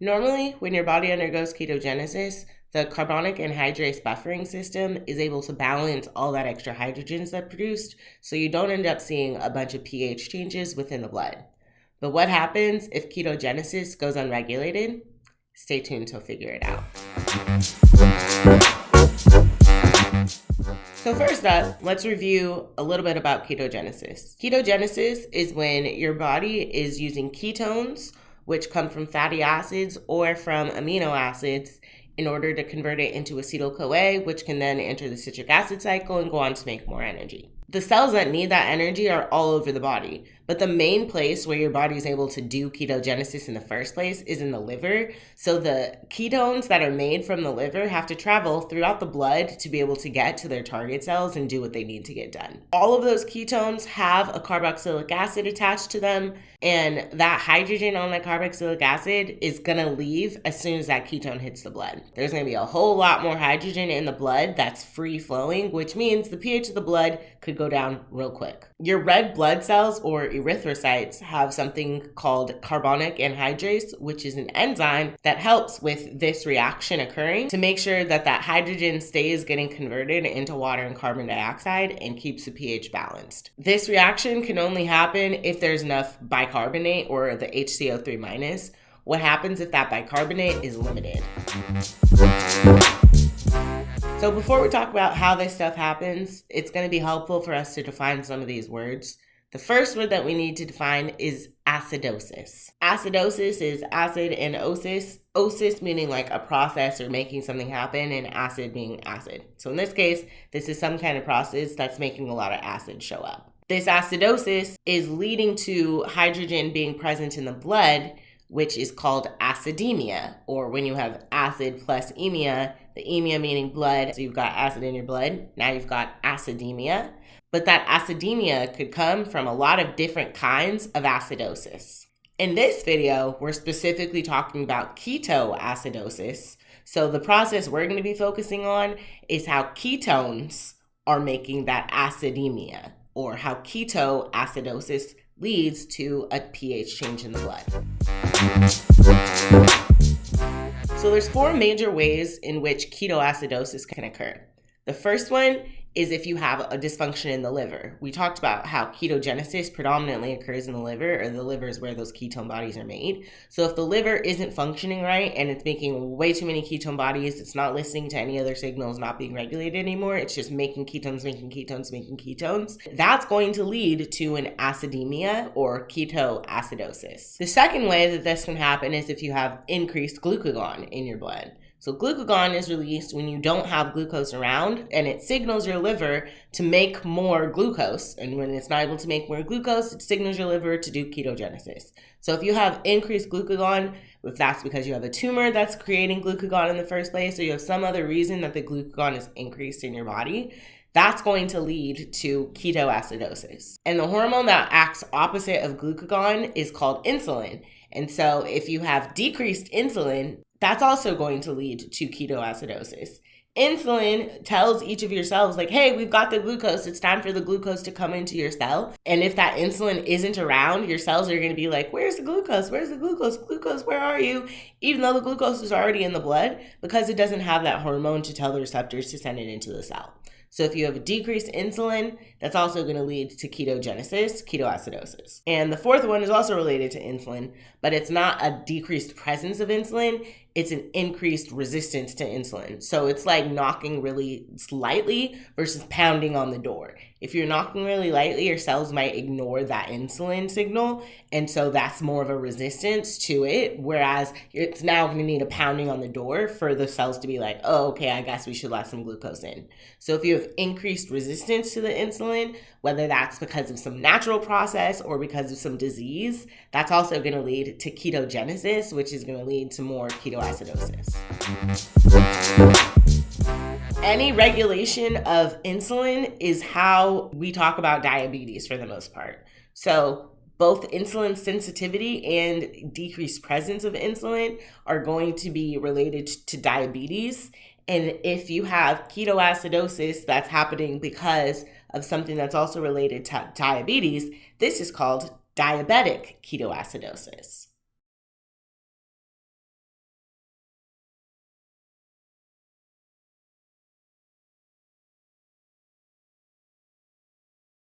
Normally, when your body undergoes ketogenesis, the carbonic anhydrase buffering system is able to balance all that extra hydrogens that produced, so you don't end up seeing a bunch of pH changes within the blood. But what happens if ketogenesis goes unregulated? Stay tuned to figure it out. So first up, let's review a little bit about ketogenesis. Ketogenesis is when your body is using ketones, which come from fatty acids or from amino acids, in order to convert it into acetyl-CoA, which can then enter the citric acid cycle and go on to make more energy. The cells that need that energy are all over the body, but the main place where your body is able to do ketogenesis in the first place is in the liver. So the ketones that are made from the liver have to travel throughout the blood to be able to get to their target cells and do what they need to get done. All of those ketones have a carboxylic acid attached to them, and that hydrogen on that carboxylic acid is going to leave as soon as that ketone hits the blood. There's going to be a whole lot more hydrogen in the blood that's free flowing, which means the pH of the blood could go down real quick. Your red blood cells, or erythrocytes, have something called carbonic anhydrase, which is an enzyme that helps with this reaction occurring to make sure that that hydrogen stays getting converted into water and carbon dioxide and keeps the pH balanced. This reaction can only happen if there's enough bicarbonate, or the HCO3 minus. What happens if that bicarbonate is limited? So before we talk about how this stuff happens, it's going to be helpful for us to define some of these words. The first word that we need to define is acidosis. Acidosis is acid and osis. Osis meaning like a process or making something happen, and acid being acid. So in this case, this is some kind of process that's making a lot of acid show up. This acidosis is leading to hydrogen being present in the blood, which is called acidemia, or when you have acid plus emia, the emia meaning blood, so you've got acid in your blood, now you've got acidemia. But that acidemia could come from a lot of different kinds of acidosis. In this video, we're specifically talking about ketoacidosis. So the process we're going to be focusing on is how ketones are making that acidemia, or how ketoacidosis leads to a pH change in the blood. So there's four major ways in which ketoacidosis can occur. The first one is if you have a dysfunction in the liver. We talked about how ketogenesis predominantly occurs in the liver, or the liver is where those ketone bodies are made. So if the liver isn't functioning right and it's making way too many ketone bodies, it's not listening to any other signals, not being regulated anymore, it's just making ketones, that's going to lead to an acidemia or ketoacidosis. The second way that this can happen is if you have increased glucagon in your blood. So glucagon is released when you don't have glucose around, and it signals your liver to make more glucose. And when it's not able to make more glucose, it signals your liver to do ketogenesis. So if you have increased glucagon, if that's because you have a tumor that's creating glucagon in the first place, or you have some other reason that the glucagon is increased in your body, that's going to lead to ketoacidosis. And the hormone that acts opposite of glucagon is called insulin. And so if you have decreased insulin, that's also going to lead to ketoacidosis. Insulin tells each of your cells, like, hey, we've got the glucose. It's time for the glucose to come into your cell. And if that insulin isn't around, your cells are going to be like, where's the glucose? Where's the glucose? Glucose, where are you? Even though the glucose is already in the blood, because it doesn't have that hormone to tell the receptors to send it into the cell. So if you have a decreased insulin, that's also going to lead to ketoacidosis. And the fourth one is also related to insulin, but it's not a decreased presence of insulin. It's an increased resistance to insulin. So it's like knocking really lightly versus pounding on the door. If you're knocking really lightly, your cells might ignore that insulin signal. And so that's more of a resistance to it. Whereas it's now going to need a pounding on the door for the cells to be like, oh, okay, I guess we should let some glucose in. So if you have increased resistance to the insulin, whether that's because of some natural process or because of some disease, that's also going to lead to ketogenesis, which is going to lead to more ketoacidosis. Any regulation of insulin is how we talk about diabetes for the most part. So both insulin sensitivity and decreased presence of insulin are going to be related to diabetes. And if you have ketoacidosis that's happening because of something that's also related to diabetes, this is called diabetic ketoacidosis.